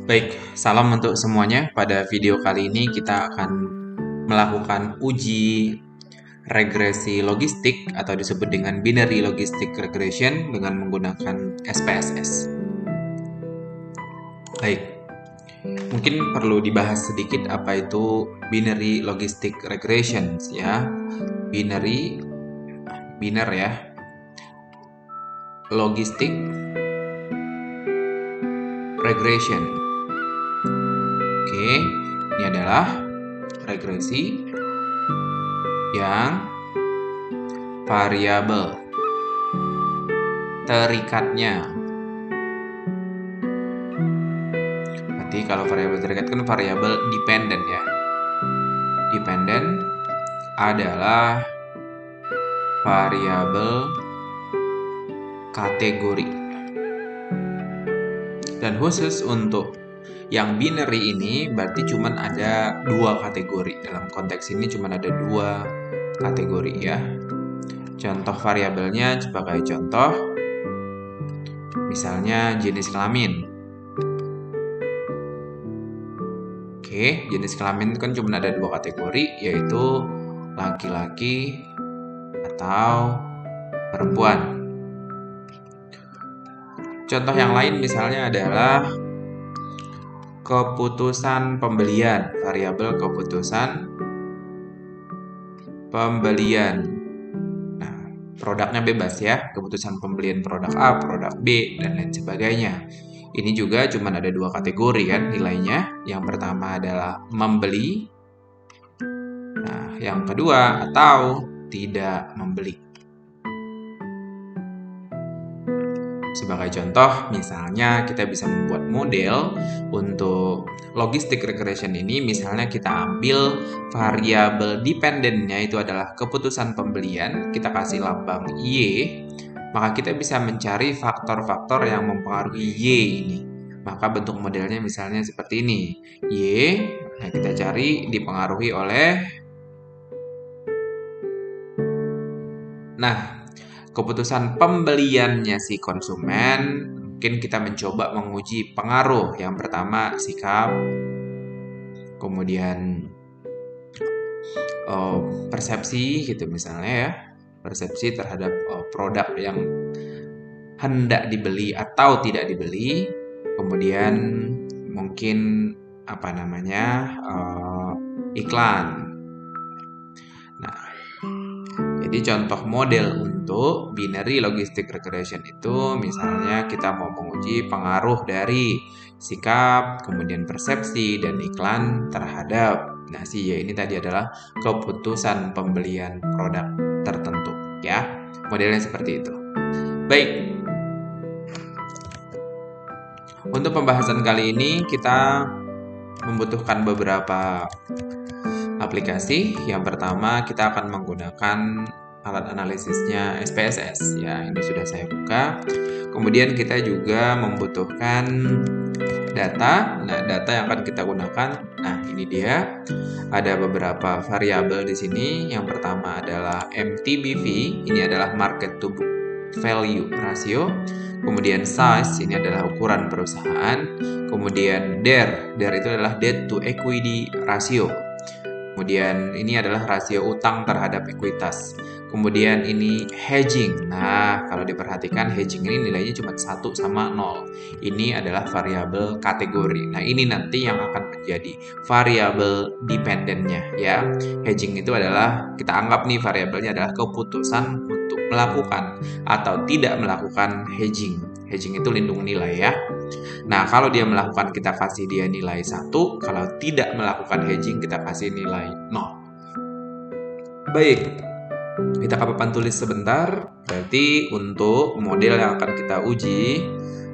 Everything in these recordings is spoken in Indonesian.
Baik, salam untuk semuanya. Pada video kali ini kita akan melakukan uji regresi logistik atau disebut dengan binary logistic regression dengan menggunakan SPSS. Baik, mungkin perlu dibahas sedikit apa itu binary logistic regression ya. Biner ya. Logistic regression. Oke, ini adalah regresi yang variabel terikatnya. Berarti kalau variabel terikat kan variabel dependent ya. Dependent adalah variabel kategori. Dan khusus untuk yang binary ini berarti cuma ada dua kategori. Dalam konteks ini cuma ada dua kategori ya. Contoh variabelnya sebagai contoh, misalnya jenis kelamin. Oke, jenis kelamin kan cuma ada dua kategori, yaitu laki-laki atau perempuan. Contoh yang lain misalnya adalah keputusan pembelian, variabel keputusan pembelian. Nah, produknya bebas ya, keputusan pembelian produk A, produk B, dan lain sebagainya. Ini juga cuma ada dua kategori kan nilainya. Yang pertama adalah membeli. Nah, yang kedua atau tidak membeli. Sebagai contoh, misalnya kita bisa membuat model untuk logistic regression ini. Misalnya kita ambil variabel dependennya itu adalah keputusan pembelian. Kita kasih lambang Y. Maka kita bisa mencari faktor-faktor yang mempengaruhi Y ini. Maka bentuk modelnya misalnya seperti ini. Y, nah kita cari dipengaruhi oleh. Nah, keputusan pembeliannya si konsumen, mungkin kita mencoba menguji pengaruh. Yang pertama sikap, kemudian persepsi gitu misalnya ya, persepsi terhadap produk yang hendak dibeli atau tidak dibeli, kemudian mungkin iklan. Nah, jadi contoh model untuk binary logistic regression itu misalnya kita mau menguji pengaruh dari sikap, kemudian persepsi, dan iklan terhadap. Nah, si Y ini tadi adalah keputusan pembelian produk tertentu ya. Modelnya seperti itu. Baik. Untuk pembahasan kali ini kita membutuhkan beberapa aplikasi. Yang pertama kita akan menggunakan alat analisisnya SPSS ya, ini sudah saya buka. Kemudian kita juga membutuhkan data. Nah, data yang akan kita gunakan, nah ini dia. Ada beberapa variabel di sini. Yang pertama adalah MTBV, ini adalah market to book value ratio. Kemudian size, ini adalah ukuran perusahaan. Kemudian DER itu adalah debt to equity ratio. Kemudian ini adalah rasio utang terhadap ekuitas. Kemudian ini hedging. Nah, kalau diperhatikan hedging ini nilainya cuma 1 sama 0. Ini adalah variabel kategori. Nah, ini nanti yang akan menjadi variabel dependennya ya. Hedging itu adalah, kita anggap nih variabelnya adalah keputusan untuk melakukan atau tidak melakukan hedging. Hedging itu lindung nilai ya. Nah, kalau dia melakukan, kita kasih dia nilai 1. Kalau tidak melakukan hedging, kita kasih nilai 0. Baik, kita ke papan tulis sebentar. Berarti untuk model yang akan kita uji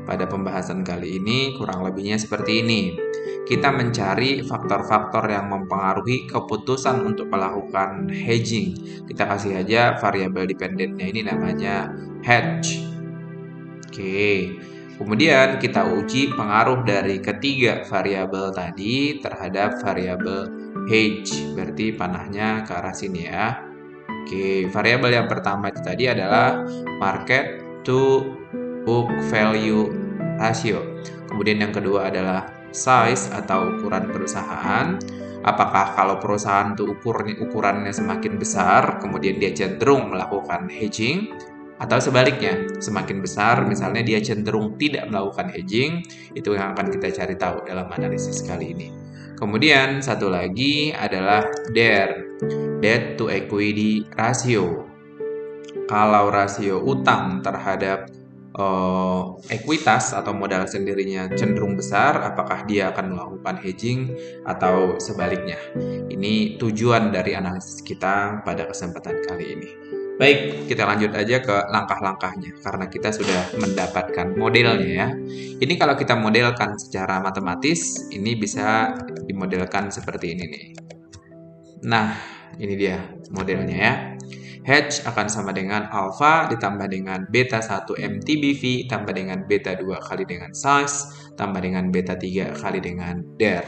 pada pembahasan kali ini kurang lebihnya seperti ini. Kita mencari faktor-faktor yang mempengaruhi keputusan untuk melakukan hedging. Kita kasih aja variabel dependennya ini namanya hedge. Oke. Kemudian kita uji pengaruh dari ketiga variabel tadi terhadap variabel hedge. Berarti panahnya ke arah sini ya. Oke, variabel yang pertama itu tadi adalah market to book value ratio. Kemudian yang kedua adalah size atau ukuran perusahaan. Apakah kalau perusahaan itu ukurannya semakin besar, kemudian dia cenderung melakukan hedging, atau sebaliknya, semakin besar misalnya dia cenderung tidak melakukan hedging, itu yang akan kita cari tahu dalam analisis kali ini. Kemudian satu lagi adalah debt to equity ratio. Kalau rasio utang terhadap ekuitas atau modal sendirinya cenderung besar, apakah dia akan melakukan hedging atau sebaliknya? Ini tujuan dari analisis kita pada kesempatan kali ini. Baik, kita lanjut aja ke langkah-langkahnya karena kita sudah mendapatkan modelnya ya. Ini kalau kita modelkan secara matematis, ini bisa dimodelkan seperti ini nih. Nah, ini dia modelnya ya. Hedge akan sama dengan alpha ditambah dengan beta 1 MTBV tambah dengan beta 2 kali dengan size tambah dengan beta 3 kali dengan DER.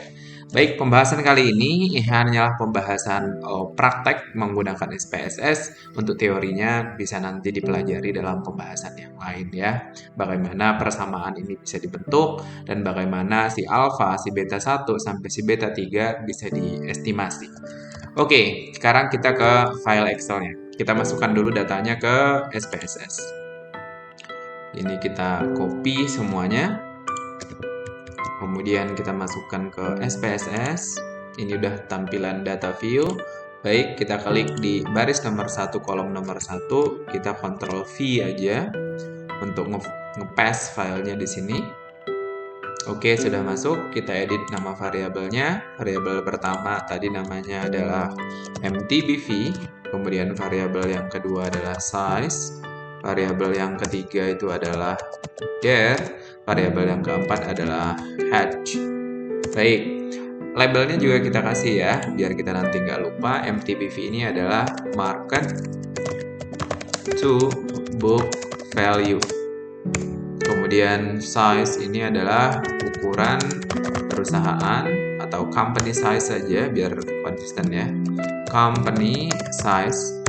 Baik, pembahasan kali ini hanyalah pembahasan praktek menggunakan SPSS. Untuk teorinya bisa nanti dipelajari dalam pembahasan yang lain ya. Bagaimana persamaan ini bisa dibentuk dan bagaimana si alpha, si beta 1 sampai si beta 3 bisa diestimasi. Oke, sekarang kita ke file Excel-nya. Kita masukkan dulu datanya ke SPSS. Ini kita copy semuanya. Kemudian kita masukkan ke SPSS. Ini udah tampilan data view. Baik, kita klik di baris nomor 1, kolom nomor 1. Kita Ctrl V aja untuk nge-paste filenya di sini. Oke, sudah masuk. Kita edit nama variabelnya. Variabel pertama tadi namanya adalah MTBV. Kemudian variabel yang kedua adalah size. Variabel yang ketiga itu adalah DER. Variabel yang keempat adalah hedge. Baik, labelnya juga kita kasih ya, biar kita nanti nggak lupa. MTBV ini adalah market to book value. Kemudian size ini adalah ukuran perusahaan atau company size saja biar konsisten ya. Company size.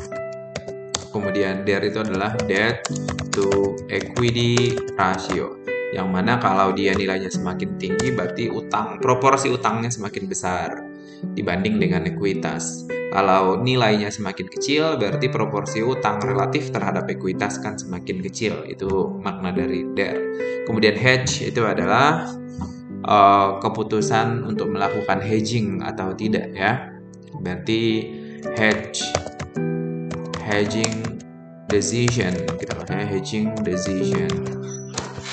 Kemudian DER itu adalah debt to equity ratio. Yang mana kalau dia nilainya semakin tinggi berarti proporsi utangnya semakin besar dibanding dengan ekuitas. Kalau nilainya semakin kecil berarti proporsi utang relatif terhadap ekuitas kan semakin kecil. Itu makna dari DER. Kemudian hedge itu adalah keputusan untuk melakukan hedging atau tidak ya. Berarti hedging decision, kita pakainya hedging decision.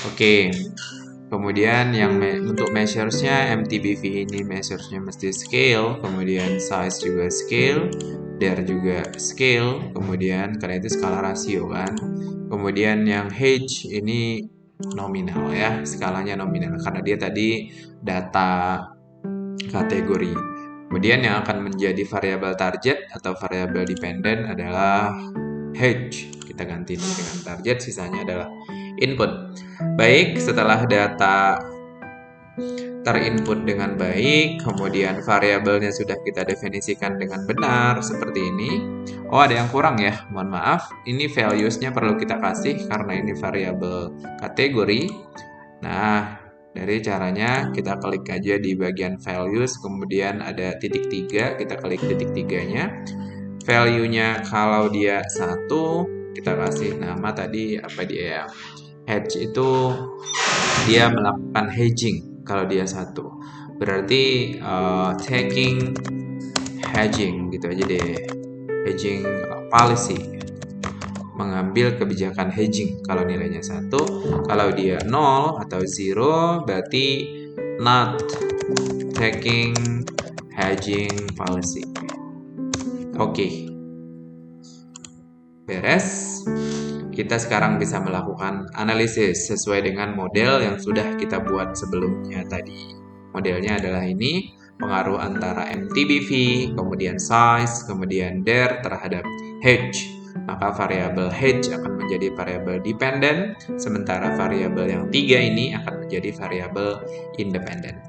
Oke. Kemudian yang untuk measures-nya, MTBV ini measures-nya mesti scale, kemudian size juga scale, DER juga scale, kemudian karena itu skala rasio kan. Kemudian yang hedge ini nominal ya, skalanya nominal karena dia tadi data kategori. Kemudian yang akan menjadi variabel target atau variabel dependent adalah hedge. Kita ganti dengan target, sisanya adalah input. Baik, setelah data terinput dengan baik, kemudian variabelnya sudah kita definisikan dengan benar seperti ini. Oh, ada yang kurang ya, mohon maaf. Ini values-nya perlu kita kasih karena ini variabel kategori. Nah, dari caranya kita klik aja di bagian values, kemudian ada titik 3, kita klik titik 3-nya. Value-nya kalau dia 1, kita kasih nama tadi apa dia ya? Hedge itu dia melakukan hedging kalau dia 1. Berarti taking hedging gitu aja deh. Hedging policy. Mengambil kebijakan hedging kalau nilainya 1. Kalau dia 0 atau 0 berarti not taking hedging policy. Oke. Beres. Kita sekarang bisa melakukan analisis sesuai dengan model yang sudah kita buat sebelumnya tadi. Modelnya adalah ini, pengaruh antara MTBV, kemudian size, kemudian DER terhadap hedge. Maka variabel hedge akan menjadi variabel dependent, sementara variabel yang 3 ini akan menjadi variabel independent.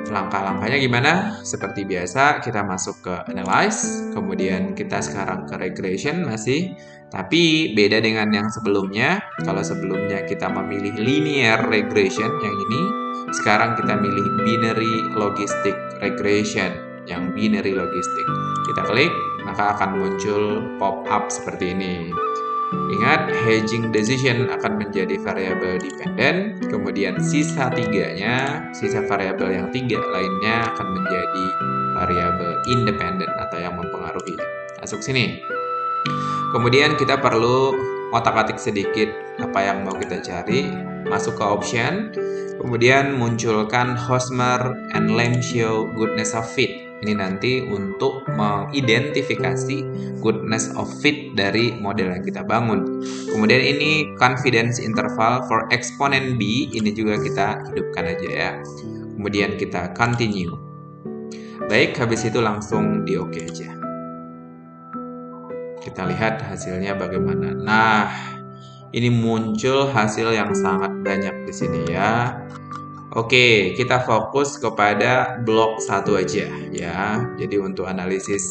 Langkah-langkahnya gimana? Seperti biasa, kita masuk ke analyze, kemudian kita sekarang ke regression masih, tapi beda dengan yang sebelumnya. Kalau sebelumnya kita memilih linear regression yang ini, Sekarang kita milih binary logistic regression, yang binary logistic. Kita klik, maka akan muncul pop-up seperti ini. Ingat, hedging decision akan menjadi variabel dependent, kemudian sisa variabel yang 3 lainnya akan menjadi variabel independent atau yang mempengaruhi. Masuk sini. Kemudian kita perlu otak-atik sedikit apa yang mau kita cari, masuk ke option, kemudian munculkan Hosmer and Lemchio goodness of fit. Ini nanti untuk mengidentifikasi goodness of fit dari model yang kita bangun. Kemudian ini confidence interval for exponent B, ini juga kita hidupkan aja ya. Kemudian kita continue. Baik, habis itu langsung di OK aja. Kita lihat hasilnya bagaimana. Nah, ini muncul hasil yang sangat banyak di sini ya. Oke, kita fokus kepada blok 1 aja ya. Jadi untuk analisis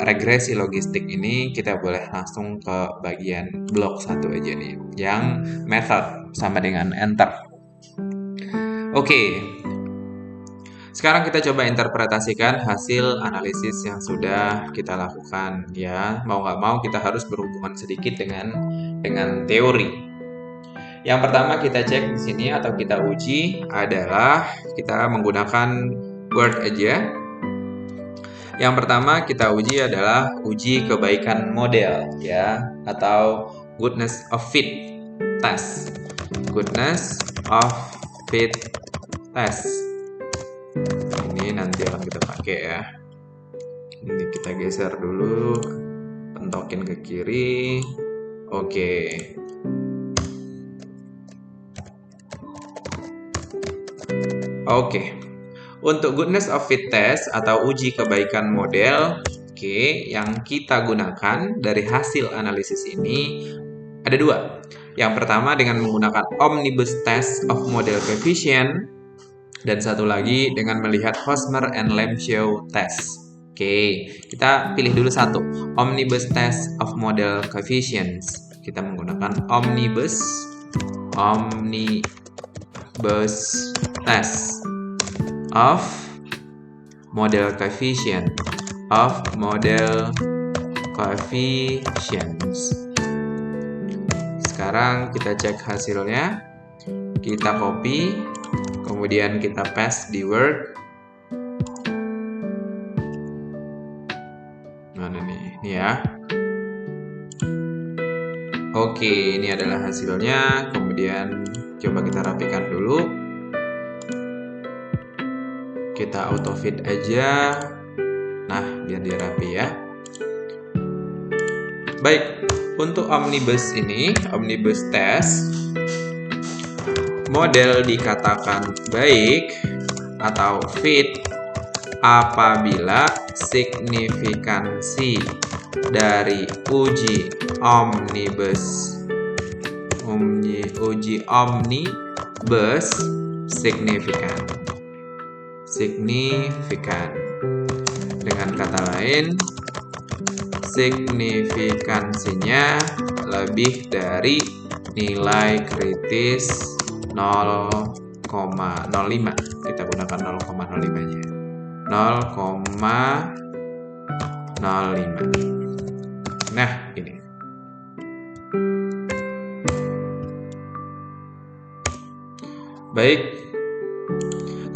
regresi logistik ini kita boleh langsung ke bagian blok 1 aja nih, yang method sama dengan enter. Oke. Sekarang kita coba interpretasikan hasil analisis yang sudah kita lakukan ya. Mau nggak mau kita harus berhubungan sedikit dengan teori. Yang pertama kita cek di sini atau kita uji adalah kita menggunakan Word aja. Yang pertama kita uji adalah uji kebaikan model ya, atau goodness of fit test. Goodness of fit test. Ini nanti akan kita pakai ya. Ini kita geser dulu, pentokin ke kiri. Oke. Oke, untuk goodness of fit test atau uji kebaikan model, yang kita gunakan dari hasil analisis ini ada 2. Yang pertama dengan menggunakan omnibus test of model coefficient, dan satu lagi dengan melihat Hosmer and Lemchio test. Kita pilih dulu satu, omnibus test of model coefficients. Kita menggunakan omnibus test of model coefficients. Sekarang kita cek hasilnya, kita copy, kemudian kita paste di Word. Mana nih? Ini ya. Oke, ini adalah hasilnya. Kemudian coba kita rapikan dulu. Kita auto fit aja. Nah, biar dia rapi ya. Baik, untuk omnibus ini, omnibus test, model dikatakan baik atau fit apabila signifikansi dari uji omnibus signifikan. Dengan kata lain, signifikansinya lebih dari nilai kritis 0,05. Kita gunakan 0,05-nya. 0,05. Nah, ini. Baik.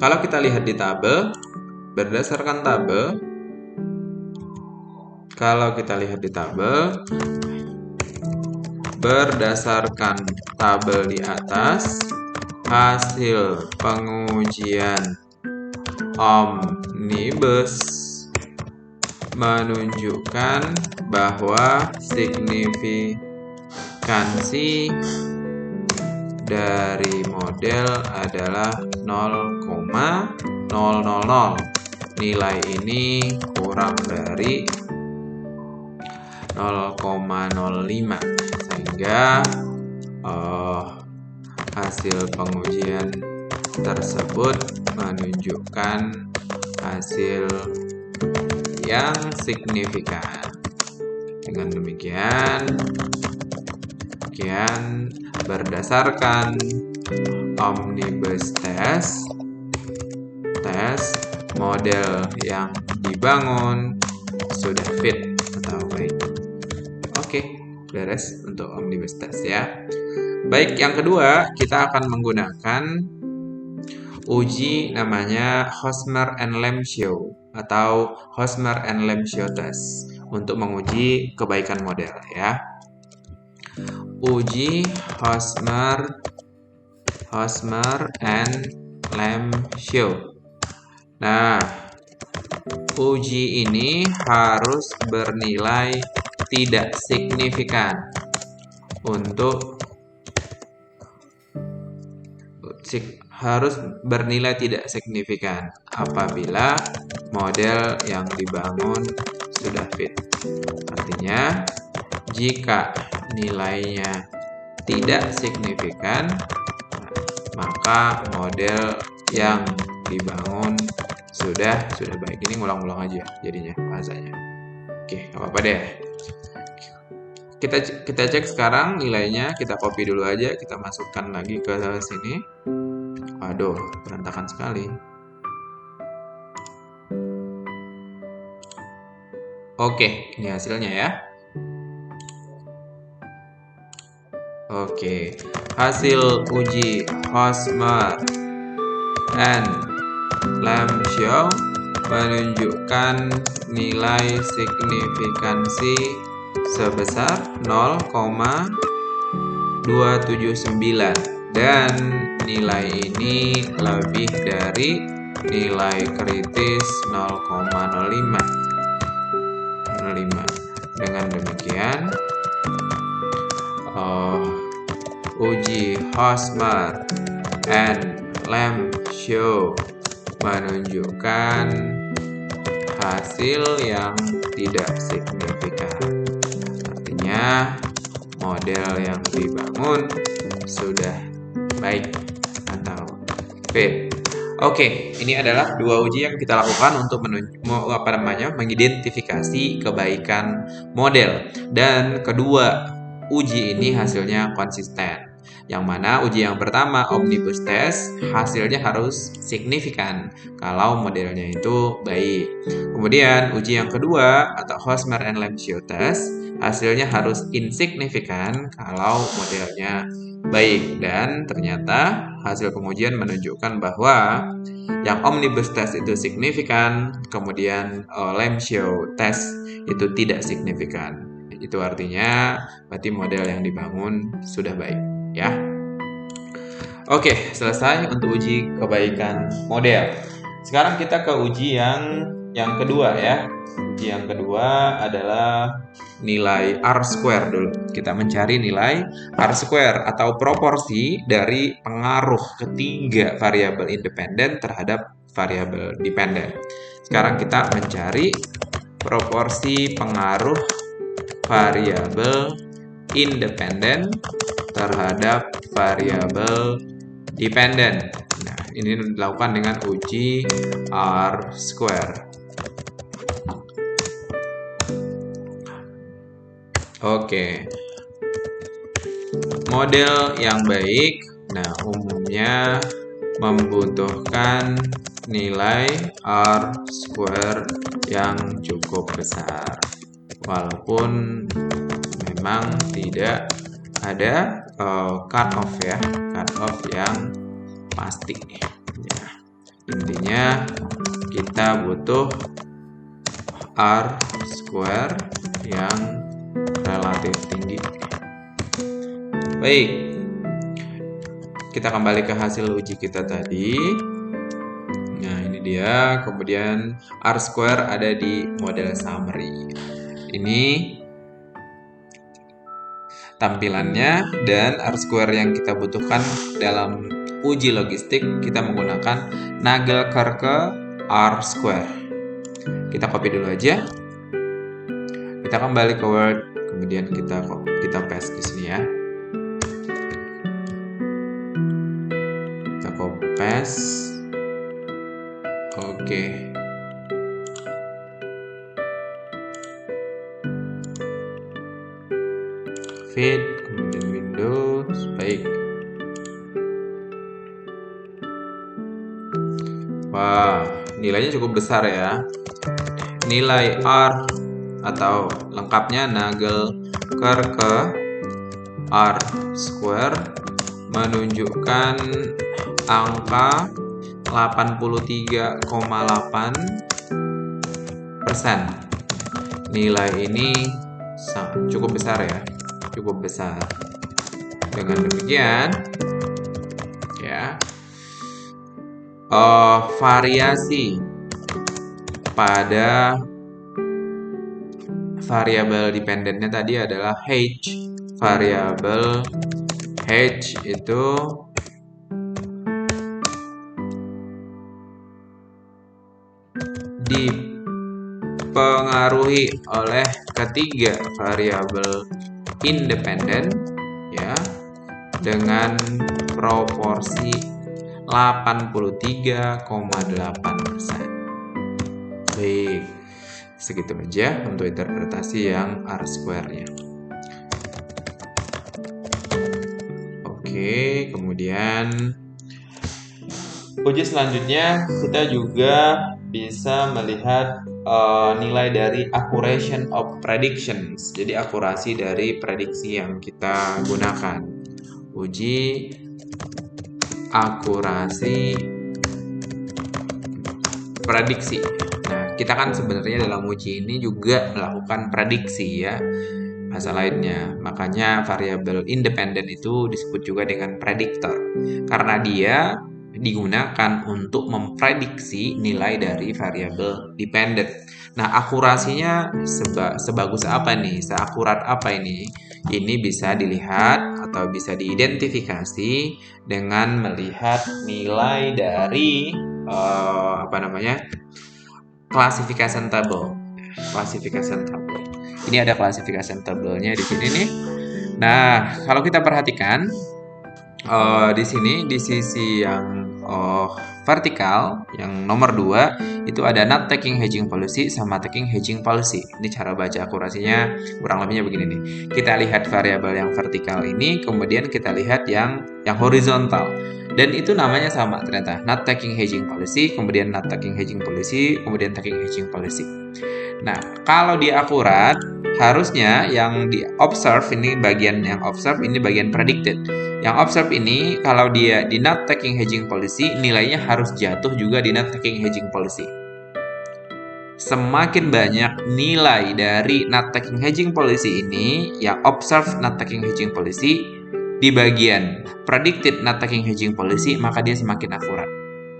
Kalau kita lihat di tabel, berdasarkan tabel di atas, hasil pengujian omnibus menunjukkan bahwa signifikansi dari model adalah 0,000. Nilai ini kurang dari 0,05, sehingga hasil pengujian tersebut menunjukkan hasil yang signifikan. Dengan demikian, berdasarkan omnibus test, model yang dibangun sudah fit atau baik. Oke, beres untuk omnibus test ya. Baik, yang kedua kita akan menggunakan uji namanya Hosmer and Lemshow atau Hosmer and Lemshow test untuk menguji kebaikan model ya. Uji Hosmer and Lemshow. Nah, uji ini harus bernilai tidak signifikan harus bernilai tidak signifikan apabila model yang dibangun sudah fit. Artinya, jika nilainya tidak signifikan, maka model yang dibangun sudah baik. Ini ngulang-ngulang aja jadinya bahasanya. Oke, nggak apa-apa deh. Kita cek sekarang nilainya, kita copy dulu aja, kita masukkan lagi ke sini. Waduh, berantakan sekali. Oke, ini hasilnya ya. Oke, hasil uji Hosmer and Lemshow menunjukkan nilai signifikansi sebesar 0,279 dan nilai ini lebih dari nilai kritis 0,05. Dengan demikian, uji Hosmer and Lemshow menunjukkan hasil yang tidak signifikan. Artinya, model yang dibangun sudah baik atau fit. Oke, ini adalah dua uji yang kita lakukan untuk mengidentifikasi kebaikan model. Dan kedua uji ini hasilnya konsisten. Yang mana uji yang pertama, omnibus test, hasilnya harus signifikan kalau modelnya itu baik. Kemudian uji yang kedua atau Hosmer and Lemshow test, hasilnya harus insignifikan kalau modelnya baik. Dan ternyata hasil pengujian menunjukkan bahwa yang omnibus test itu signifikan, kemudian Lemshow test itu tidak signifikan. Itu artinya berarti model yang dibangun sudah baik ya. Oke, selesai untuk uji kebaikan model. Sekarang kita ke uji yang kedua ya. Uji yang kedua adalah nilai R-square dulu. Kita mencari nilai R-square atau proporsi dari pengaruh ketiga variabel independen terhadap variabel dependen. Sekarang kita mencari proporsi pengaruh variabel independen terhadap variabel dependen. Nah, ini dilakukan dengan uji R-square. Oke. Model yang baik, nah umumnya membutuhkan nilai R-square yang cukup besar. Walaupun memang tidak ada cut-off ya, cut-off yang pasti. Ya. Intinya kita butuh R-square yang relatif tinggi. Baik, kita kembali ke hasil uji kita tadi. Nah, ini dia. Kemudian R-square ada di model summary. Ini tampilannya, dan R-square yang kita butuhkan dalam uji logistik kita menggunakan Nagelkerke R-square. Kita copy dulu aja. Kita kembali ke Word, kemudian kita paste di sini ya. Kita copy paste. Oke. Fit, kemudian Windows, baik. Wah, nilainya cukup besar ya. Nilai R atau lengkapnya Nagelkar ke R square menunjukkan angka 83,8%. Nilai ini cukup besar ya, cukup besar. Dengan demikian, ya, variasi pada variabel dependennya tadi adalah H. Variabel H itu dipengaruhi oleh ketiga variabel independen ya dengan proporsi 83,8%. Baik, segitu aja untuk interpretasi yang R square-nya. Oke, kemudian uji selanjutnya kita juga bisa melihat nilai dari accuracy of predictions. Jadi akurasi dari prediksi yang kita gunakan. Uji akurasi prediksi. Nah, kita kan sebenarnya dalam uji ini juga melakukan prediksi ya. Masalah lainnya. Makanya variabel independen itu disebut juga dengan prediktor. Karena dia digunakan untuk memprediksi nilai dari variabel dependent. Nah, akurasinya sebagus apa nih? Seakurat apa ini? Ini bisa dilihat atau bisa diidentifikasi dengan melihat nilai dari classification table. Classification table. Ini ada classification table-nya di sini nih. Nah, kalau kita perhatikan di sini di sisi yang vertikal yang nomor 2 itu ada not taking hedging policy sama taking hedging policy. Ini cara baca akurasinya kurang lebihnya begini nih. Kita lihat variabel yang vertikal ini, kemudian kita lihat yang horizontal. Dan itu namanya sama ternyata. Not taking hedging policy, kemudian not taking hedging policy, kemudian taking hedging policy. Nah, kalau dia akurat, harusnya yang di observe ini bagian yang observe, ini bagian predicted. Yang observe ini kalau dia di not taking hedging policy, nilainya harus jatuh juga di not taking hedging policy. Semakin banyak nilai dari not taking hedging policy ini, yang observe not taking hedging policy, di bagian predicted not taking hedging policy, maka dia semakin akurat.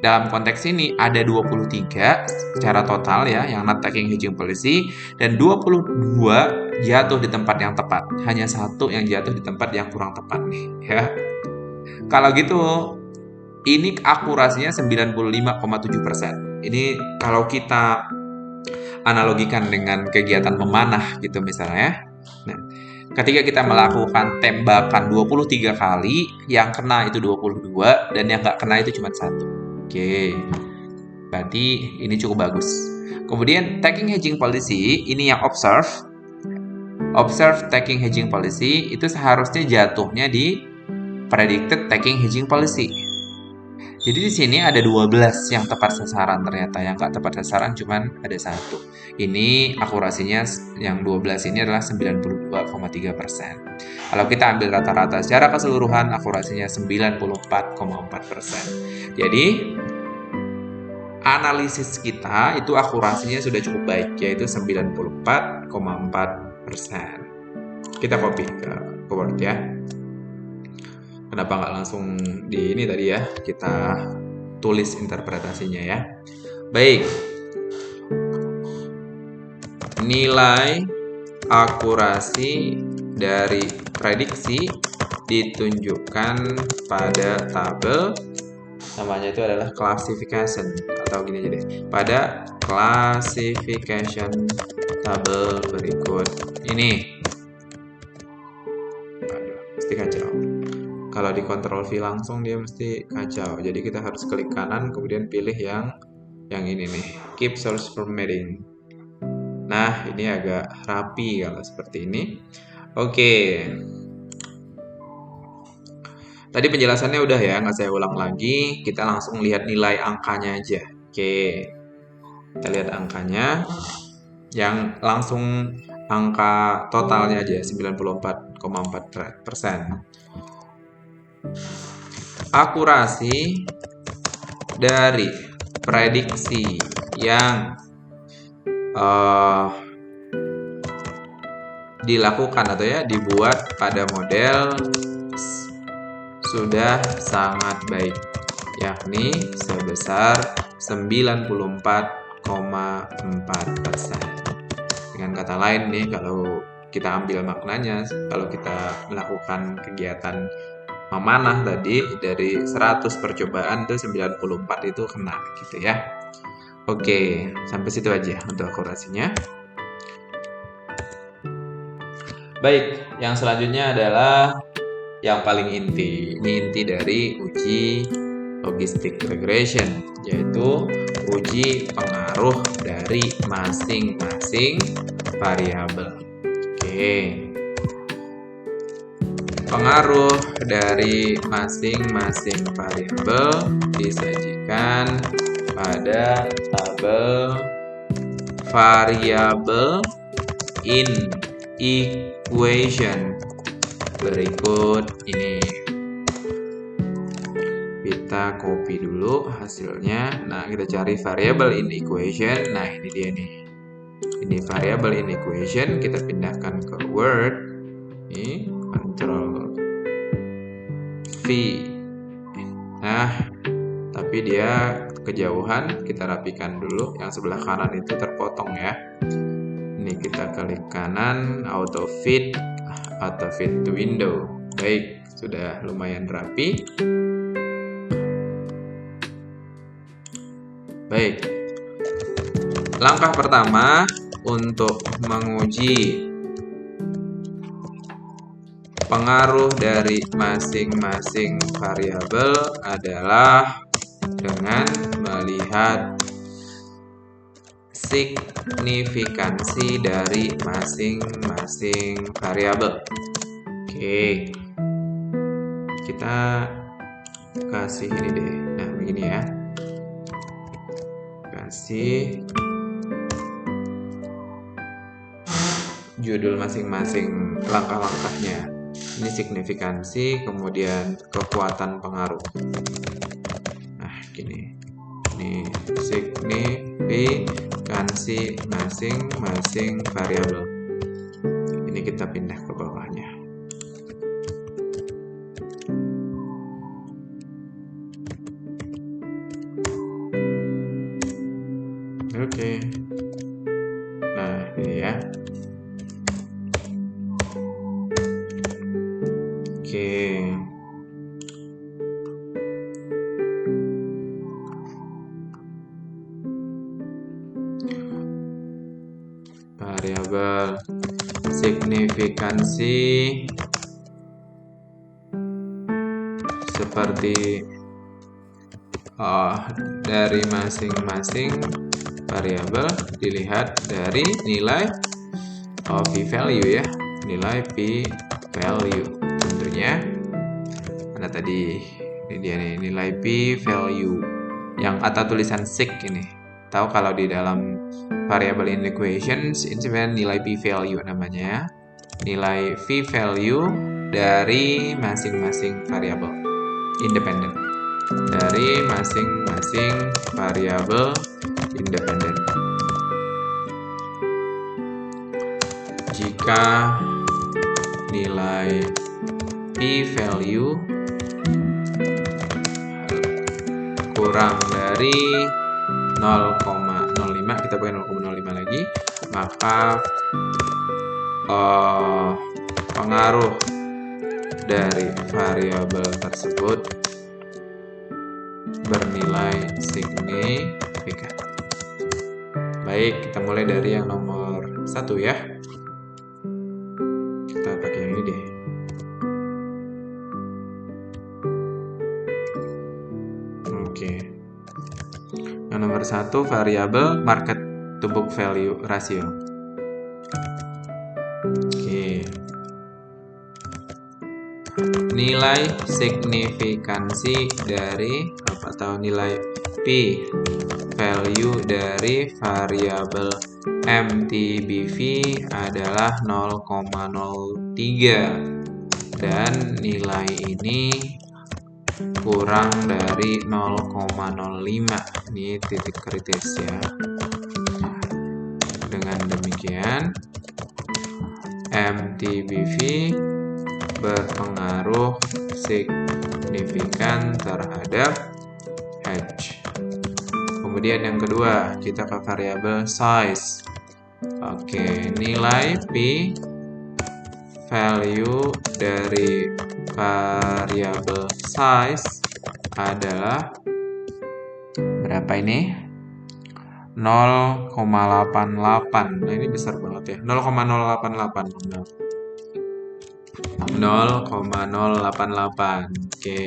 Dalam konteks ini ada 23 secara total ya yang not taking hedging policy dan 22 jatuh di tempat yang tepat. Hanya satu yang jatuh di tempat yang kurang tepat nih ya. Kalau gitu ini akurasinya 95,7%. Ini kalau kita analogikan dengan kegiatan memanah gitu misalnya. Nah, ketika kita melakukan tembakan 23 kali, yang kena itu 22 dan yang nggak kena itu cuma 1. Oke, berarti ini cukup bagus. Kemudian taking hedging policy, ini yang observe taking hedging policy itu seharusnya jatuhnya di predicted taking hedging policy. Jadi di sini ada 12 yang tepat sasaran ternyata, yang nggak tepat sasaran cuman ada 1. Ini akurasinya yang 12 ini adalah 92,3%. Kalau kita ambil rata-rata secara keseluruhan akurasinya 94,4%. Jadi analisis kita itu akurasinya sudah cukup baik, yaitu 94,4%. Kita copy ke Word ya. Kenapa nggak langsung di ini tadi ya, kita tulis interpretasinya ya. Baik. Nilai akurasi dari prediksi ditunjukkan pada tabel, namanya itu adalah classification, atau gini aja deh, pada classification tabel berikut ini. Aduh, mesti kacau. Kalau di Ctrl V langsung dia mesti kacau. Jadi kita harus klik kanan kemudian pilih yang ini nih, keep source formatting. Nah, ini agak rapi kalau seperti ini. Oke. Tadi penjelasannya udah ya, nggak saya ulang lagi. Kita langsung lihat nilai angkanya aja. Oke, kita lihat angkanya. Yang langsung angka totalnya aja 94,4%. Akurasi dari prediksi yang dilakukan atau ya dibuat pada model sudah sangat baik, yakni sebesar 94,4%. Dengan kata lain nih, kalau kita ambil maknanya, kalau kita melakukan kegiatan memanah tadi dari 100 percobaan tuh 94 itu kena gitu ya. Oke, sampai situ aja untuk akurasinya. Baik, yang selanjutnya adalah yang paling inti. Ini inti dari uji logistic regression, yaitu uji pengaruh dari masing-masing variabel. Oke. Pengaruh dari masing-masing variabel disajikan pada tabel variabel in equation berikut ini. Kita copy dulu hasilnya. Nah, kita cari variabel in equation. Nah, ini dia nih. Ini variabel in equation, kita pindahkan ke Word. Ini Ctrl V. Nah, tapi dia kejauhan, kita rapikan dulu. Yang sebelah kanan itu terpotong ya. Ini kita klik kanan, auto fit to window. Baik, sudah lumayan rapi. Baik. Langkah pertama untuk menguji pengaruh dari masing-masing variabel adalah dengan melihat signifikansi dari masing-masing variabel. Oke, kita kasih ini deh. Nah, begini ya. Kasih judul masing-masing langkah-langkahnya. Ini signifikansi, kemudian kekuatan pengaruh. Nah, gini. Ini signifikansi masing-masing variabel. Ini kita pindah ke bawahnya. Oke. Nah, ini ya. Oke. Variabel signifikansi seperti dari masing-masing variabel dilihat dari nilai p-value ya, nilai p-value. Tentunya ada tadi ini dia nih, nilai p-value yang kata tulisan sig ini. Tahu kalau di dalam variable in equations ini sebenarnya nilai p-value namanya ya. Nilai p-value dari masing-masing variabel independen. Dari masing-masing variabel independen. Jika nilai p-value kurang dari 0,05, kita pakai 0,05 lagi, maka pengaruh dari variabel tersebut bernilai signifikan. Baik, kita mulai dari yang nomor 1 ya. Kita pakai yang ini deh. Oke. Yang nomor 1 variabel market to book value ratio. Oke. nilai signifikansi dari atau nilai P value dari variabel MTBV adalah 0,03 dan nilai ini kurang dari 0,05. Ini titik kritis ya. Dengan demikian MTBV berpengaruh signifikan terhadap H. Kemudian yang kedua, kita ke variabel size. Oke, nilai P value dari variabel size adalah berapa ini? 0,88. Nah, ini besar banget ya. 0,088. 0,088. Oke.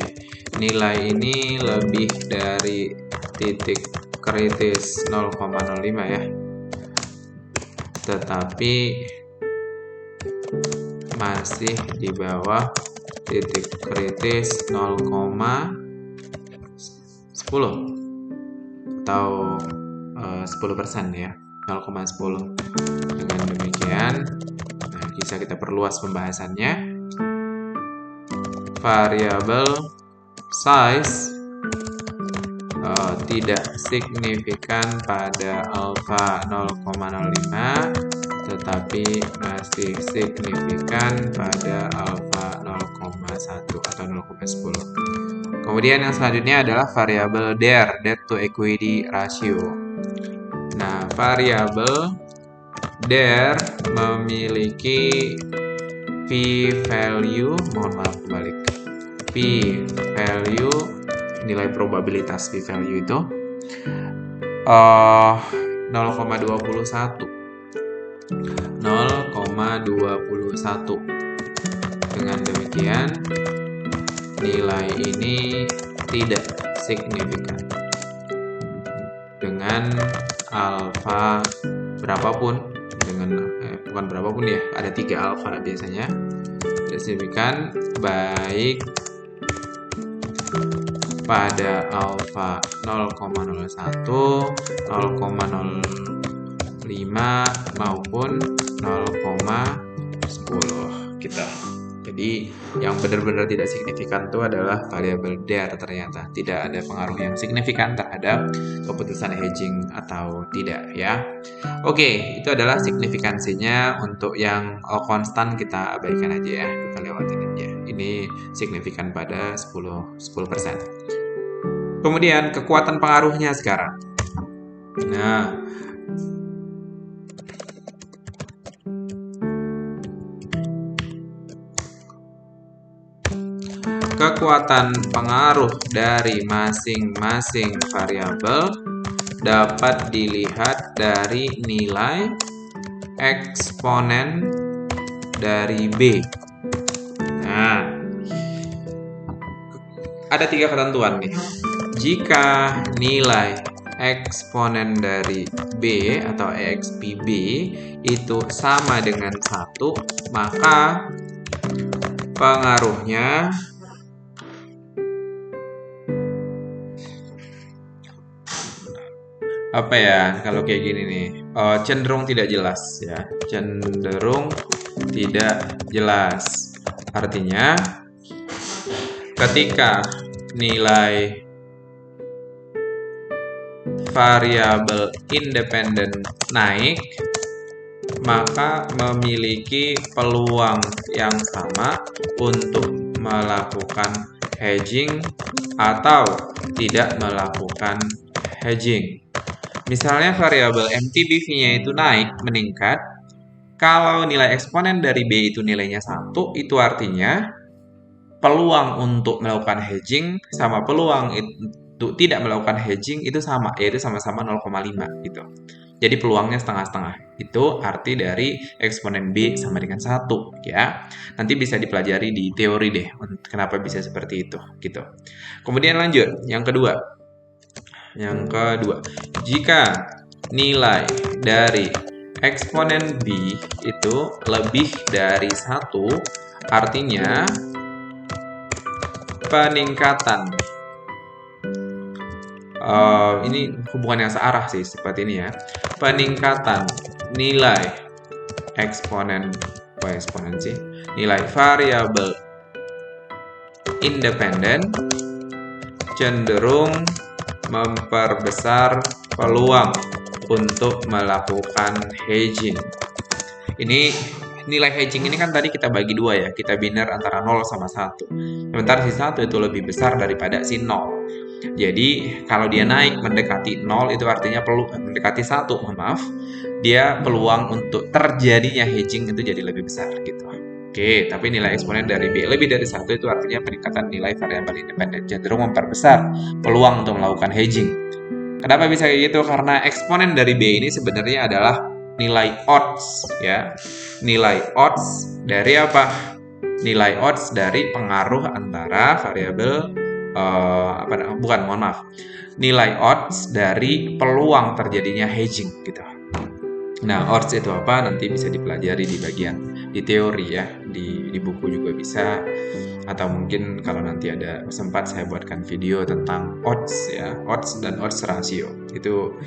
Nilai ini lebih dari titik kritis 0,05 ya. Tetapi masih di bawah titik kritis 0,10 atau 10% ya, 0,10. Dengan demikian, bisa kita perluas pembahasannya. Variabel size tidak signifikan pada alfa 0,05, tetapi masih signifikan pada alfa 0,1 atau 0,10. Kemudian yang selanjutnya adalah variabel DER, debt to equity ratio. Nah, variabel DER memiliki p-value, mohon maaf kebalik, p-value, nilai probabilitas p-value itu 0,21. 0,21. Dengan demikian, nilai ini tidak signifikan dengan alfa berapapun, bukan berapapun ya, ada 3 alfa biasanya, tidak signifikan baik pada alfa 0,01, 0,05 maupun 0,10 gitu. Jadi yang benar-benar tidak signifikan itu adalah variabel DER, ternyata tidak ada pengaruh yang signifikan terhadap keputusan hedging atau tidak ya. Oke, itu adalah signifikansinya. Untuk yang konstan kita abaikan aja ya, kita lewatin aja. Ini signifikan pada 10%. Kemudian kekuatan pengaruhnya sekarang. Nah, kekuatan pengaruh dari masing-masing variabel dapat dilihat dari nilai eksponen dari B. Nah, ada 3 ketentuan nih. Jika nilai eksponen dari B atau EXPB itu sama dengan 1, maka pengaruhnya apa ya, kalau kayak gini nih, cenderung tidak jelas ya, cenderung tidak jelas. Artinya ketika nilai variabel independen naik, maka memiliki peluang yang sama untuk melakukan hedging atau tidak melakukan hedging. Misalnya variabel MTBV-nya itu naik, meningkat. Kalau nilai eksponen dari B itu nilainya 1, itu artinya peluang untuk melakukan hedging sama peluang untuk tidak melakukan hedging itu sama, yaitu sama-sama 0,5 gitu. Jadi peluangnya setengah-setengah. Itu arti dari eksponen B sama dengan 1 ya. Nanti bisa dipelajari di teori deh kenapa bisa seperti itu gitu. Kemudian lanjut, yang kedua. Jika nilai dari eksponen B itu lebih dari 1, artinya peningkatan. Ini hubungan yang searah sih, seperti ini ya. Peningkatan nilai nilai variabel independen cenderung memperbesar peluang untuk melakukan hedging. Ini nilai hedging ini kan tadi kita bagi dua ya, kita binar antara 0 sama 1. Sementara si 1 itu lebih besar daripada si 0. Jadi kalau dia naik mendekati 0 itu artinya mendekati 1, dia peluang untuk terjadinya hedging itu jadi lebih besar gitu. Oke, tapi nilai eksponen dari B lebih dari 1 itu artinya peningkatan nilai variabel independen cenderung memperbesar peluang untuk melakukan hedging. Kenapa bisa kayak gitu? Karena eksponen dari B ini sebenarnya adalah nilai odds ya. Nilai odds dari apa? Nilai odds dari pengaruh antara variabel nilai odds dari peluang terjadinya hedging gitu. Nah, odds itu apa? Nanti bisa dipelajari di bagian di teori ya, di buku juga bisa, atau mungkin kalau nanti ada sempat saya buatkan video tentang odds ya, odds dan odds ratio. Itu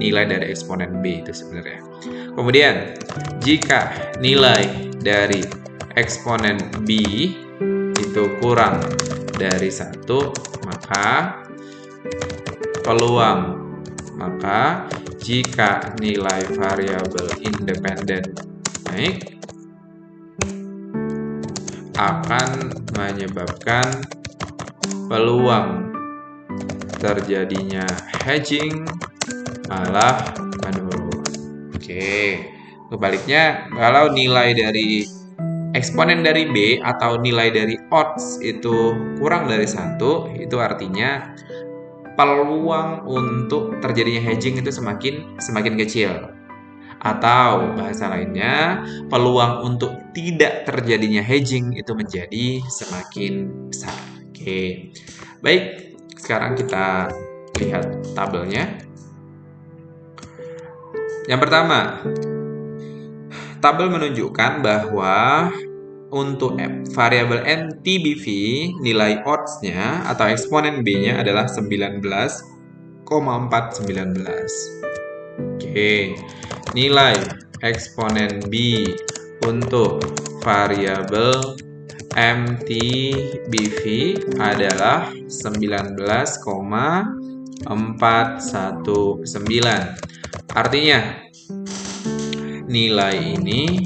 nilai dari eksponen B itu sebenarnya. Kemudian, jika nilai dari eksponen B itu kurang dari 1, maka jika nilai variabel independen naik akan menyebabkan peluang terjadinya hedging malah menurun. Oke, kebaliknya kalau nilai dari eksponen dari B atau nilai dari odds itu kurang dari 1, itu artinya peluang untuk terjadinya hedging itu semakin kecil. Atau bahasa lainnya, peluang untuk tidak terjadinya hedging itu menjadi semakin besar. Oke. Baik, sekarang kita lihat tabelnya. Yang pertama, tabel menunjukkan bahwa untuk variabel NTBV, nilai odds-nya atau eksponen B-nya adalah 19,419. Oke, nilai eksponen B untuk variabel MTBV adalah 19,419. Artinya, nilai ini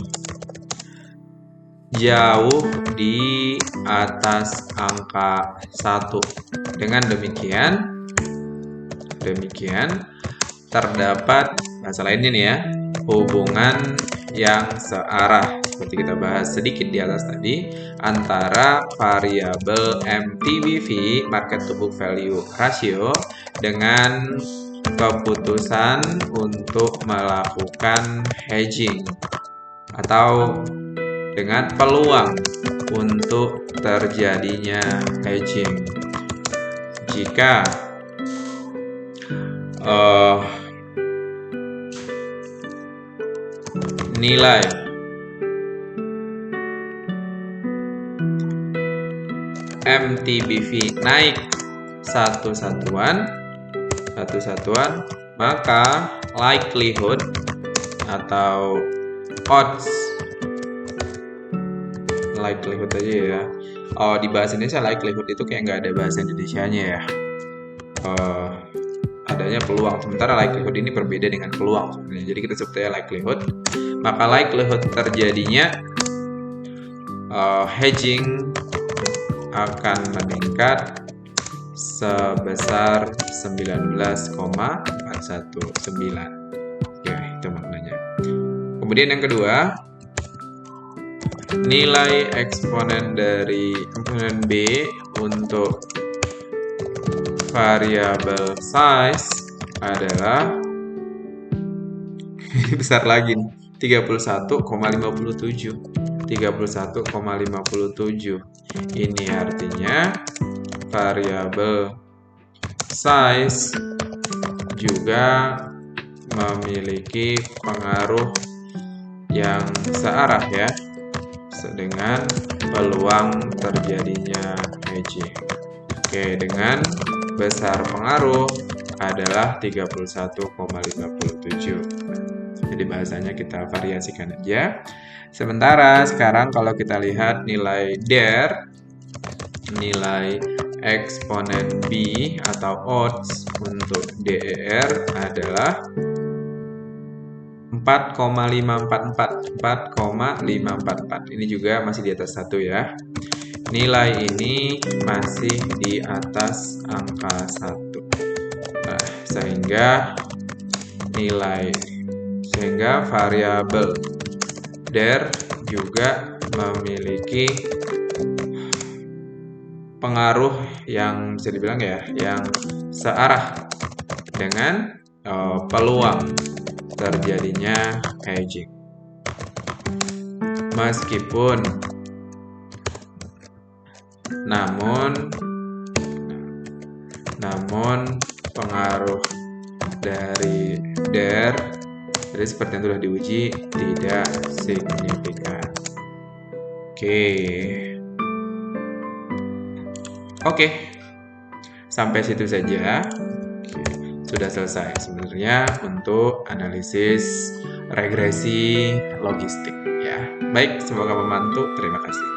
jauh di atas angka 1. Dengan demikian terdapat bahasa lainnya nih ya, hubungan yang searah seperti kita bahas sedikit di atas tadi antara variabel MTBV market to book value ratio dengan keputusan untuk melakukan hedging atau dengan peluang untuk terjadinya hedging. Jika nilai MTBV naik satu satuan, maka likelihood atau odds, likelihood aja ya. Di bahasa Indonesia likelihood itu kayak nggak ada bahasa Indonesianya ya. Adanya peluang, sementara likelihood ini berbeda dengan peluang sebenarnya. Jadi kita sebutnya likelihood. Maka likelihood terjadinya hedging akan meningkat sebesar 19,419. Ya, itu maknanya. Kemudian yang kedua, nilai eksponen dari eksponen B untuk variabel size adalah besar lagi, 31,57. Ini artinya variabel size juga memiliki pengaruh yang searah ya, dengan peluang terjadinya hedging. Oke, dengan besar pengaruh adalah 31,57. Jadi bahasanya kita variasikan aja. Sementara sekarang kalau kita lihat nilai DER, nilai eksponen B atau odds untuk DER adalah 4,544. Ini juga masih di atas 1 ya. Nilai ini masih di atas angka 1. Nah, sehingga variabel DER juga memiliki pengaruh yang bisa dibilang ya, yang searah dengan peluang terjadinya hedging. Meskipun namun pengaruh dari DER jadi seperti yang sudah diuji tidak signifikan. Oke. Sampai situ saja. Sudah selesai sebenarnya untuk analisis regresi logistik ya. Baik, semoga membantu. Terima kasih.